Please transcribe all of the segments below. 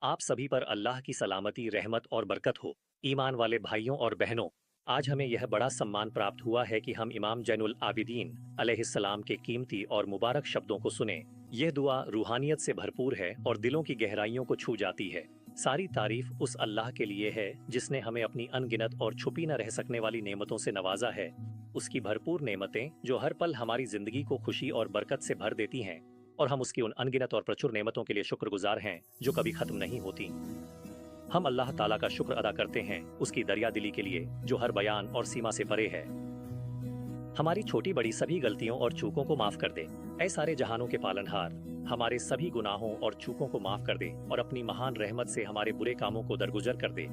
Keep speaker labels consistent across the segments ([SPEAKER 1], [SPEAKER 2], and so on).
[SPEAKER 1] आप सभी पर अल्लाह की सलामती, रहमत और बरकत हो। ईमान वाले भाइयों और बहनों, आज हमें यह बड़ा सम्मान प्राप्त हुआ है कि हम इमाम जैनुल आबिदीन अलैहिस्सलाम के कीमती और मुबारक शब्दों को सुने। यह दुआ रूहानियत से भरपूर है और दिलों की गहराइयों को छू जाती है। सारी तारीफ उस अल्लाह के लिए है जिसने हमें अपनी अनगिनत और छुपी न रह सकने वाली नेमतों से नवाजा है। उसकी भरपूर नेमतें जो हर पल हमारी जिंदगी को खुशी और बरकत से भर देती हैं, और हम उसकी उन अनगिनत और प्रचुर नेमतों के लिए शुक्रगुजार हैं जो कभी खत्म नहीं होती। हम अल्लाह ताला का शुक्र अदा करते हैं उसकी दरिया दिली के लिए जो हर बयान और सीमा से परे है। हमारी छोटी बड़ी सभी गलतियों और चूकों को माफ कर दे। ऐ सारे जहानों के पालनहार, हमारे सभी गुनाहों और चूकों को माफ कर दे और अपनी महान रहमत से हमारे बुरे कामों को दरगुजर कर दे।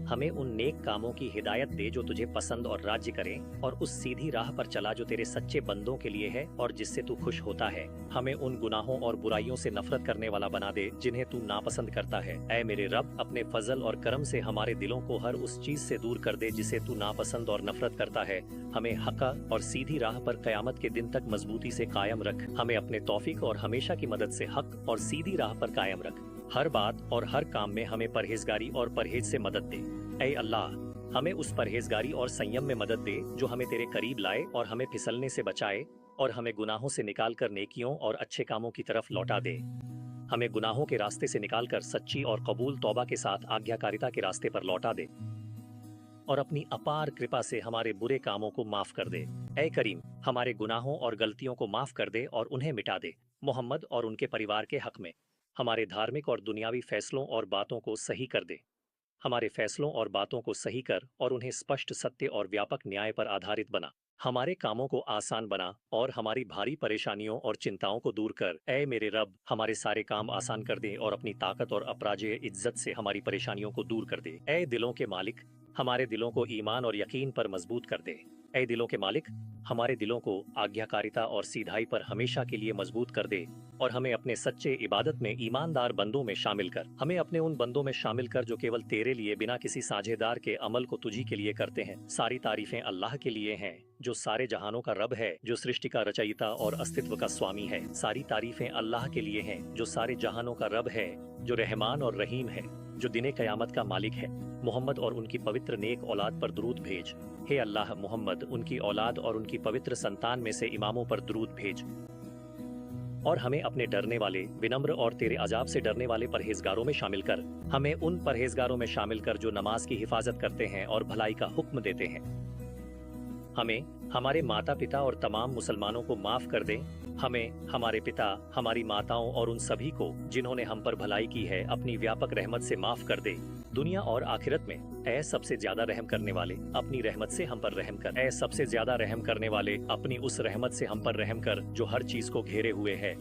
[SPEAKER 1] हमें उन नेक कामों की हिदायत दे जो तुझे पसंद और राज्य करें, और उस सीधी राह पर चला जो तेरे सच्चे बंदों के लिए है और जिससे तू खुश होता है। हमें उन गुनाहों और बुराइयों से नफरत करने वाला बना दे जिन्हें तू नापसंद करता है। ऐ मेरे रब, अपने फजल और करम से हमारे दिलों को हर उस चीज से दूर कर दे जिसे तू नापसंद और नफरत करता है। हमें हक और सीधी राह पर कयामत के दिन तक मजबूती से कायम रख। हमें अपने तौफीक और हमेशा की मदद से हक और सीधी राह पर कायम रख। हर बात और हर काम में हमें परहेजगारी और परहेज से मदद दे। ऐ अल्लाह, हमें उस परहेजगारी और संयम में मदद दे जो हमें तेरे करीब लाए और हमें फिसलने से बचाए, और हमें गुनाहों से निकालकर नेकियों और अच्छे कामों की तरफ लौटा दे। हमें गुनाहों के रास्ते से निकालकर सच्ची और कबूल तौबा के साथ आज्ञाकारिता के रास्ते पर लौटा दे, और अपनी अपार कृपा से हमारे बुरे कामों को माफ कर दे। ऐ करीम, हमारे गुनाहों और गलतियों को माफ कर दे और उन्हें मिटा दे। मोहम्मद और उनके परिवार के हक में हमारे धार्मिक और दुनियावी फैसलों और बातों को सही कर दे। हमारे फैसलों और बातों को सही कर और उन्हें स्पष्ट, सत्य और व्यापक न्याय पर आधारित बना। हमारे कामों को आसान बना और हमारी भारी परेशानियों और चिंताओं को दूर कर। ऐ मेरे रब, हमारे सारे काम आसान कर दे और अपनी ताकत और अपराजेय इज्जत से हमारी परेशानियों को दूर कर दे। ऐ दिलों के मालिक, हमारे दिलों को ईमान और यकीन पर मजबूत कर दे। ऐ दिलों के मालिक, हमारे दिलों को आज्ञाकारिता और सीधाई पर हमेशा के लिए मजबूत कर दे, और हमें अपने सच्चे इबादत में ईमानदार बंदों में शामिल कर। हमें अपने उन बंदों में शामिल कर जो केवल तेरे लिए बिना किसी साझेदार के अमल को तुझी के लिए करते हैं। सारी तारीफें अल्लाह के लिए हैं जो सारे जहानों का रब है, जो सृष्टि का रचयिता और अस्तित्व का स्वामी है। सारी तारीफें अल्लाह के लिए हैं जो सारे जहानों का रब है, जो रहमान और रहीम है, जो दिने कयामत का मालिक है। मोहम्मद और उनकी पवित्र नेक औलाद पर दुरूद भेज। हे अल्लाह, मोहम्मद, उनकी औलाद और उनकी पवित्र संतान में से इमामों पर दुरूद भेज, और हमें अपने डरने वाले, विनम्र और तेरे अजाब से डरने वाले परहेजगारों में शामिल कर। हमें उन परहेजगारों में शामिल कर जो नमाज की हिफाजत करते हैं और भलाई का हुक्म देते हैं। हमें, हमारे माता पिता और तमाम मुसलमानों को माफ कर दे। हमें, हमारे पिता, हमारी माताओं और उन सभी को जिन्होंने हम पर भलाई की है अपनी व्यापक रहमत से माफ कर दे, दुनिया और आखिरत में। ऐ सबसे ज्यादा रहम करने वाले, अपनी रहमत से हम पर रहम कर। ऐ सबसे ज्यादा रहम करने वाले, अपनी उस रहमत से हम पर रहम कर जो हर चीज को घेरे हुए है।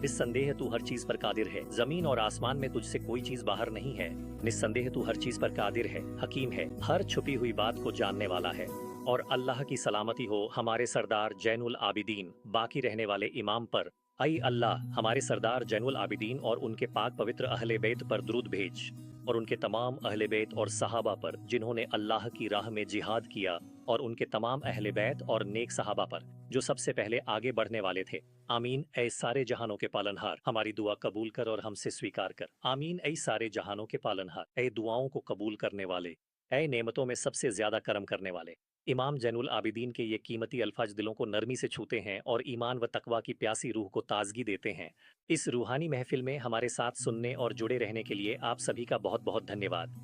[SPEAKER 1] निस्संदेह तू हर चीज पर कादिर है। जमीन और आसमान में तुझसे कोई चीज बाहर नहीं है। निस्संदेह तू हर चीज पर कादिर है, हकीम है, हर छुपी हुई बात को जानने वाला है। और अल्लाह की सलामती हो हमारे सरदार जैनुल आबिदीन, बाकी रहने वाले इमाम पर। आई अल्लाह, हमारे सरदार जैनुल आबिदीन और उनके पाक पवित्र अहले बैत पर दुरूद भेज, और उनके तमाम अहले बैत और सहाबा पर जिन्होंने अल्लाह की राह में जिहाद किया, और उनके तमाम अहले बैत और नेक सहाबा पर जो सबसे पहले आगे बढ़ने वाले थे। आमीन। ऐ सारे जहानों के पालनहार, हमारी दुआ कबूल कर और हमसे स्वीकार कर। आमीन। ऐ सारे जहानों के पालनहार, ऐ दुआओं को कबूल करने वाले, ऐ नेमतों में सबसे ज्यादा करम करने वाले। इमाम जैनुल आबिदीन के ये कीमती अल्फाज दिलों को नरमी से छूते हैं और ईमान व तकवा की प्यासी रूह को ताजगी देते हैं। इस रूहानी महफिल में हमारे साथ सुनने और जुड़े रहने के लिए आप सभी का बहुत बहुत धन्यवाद।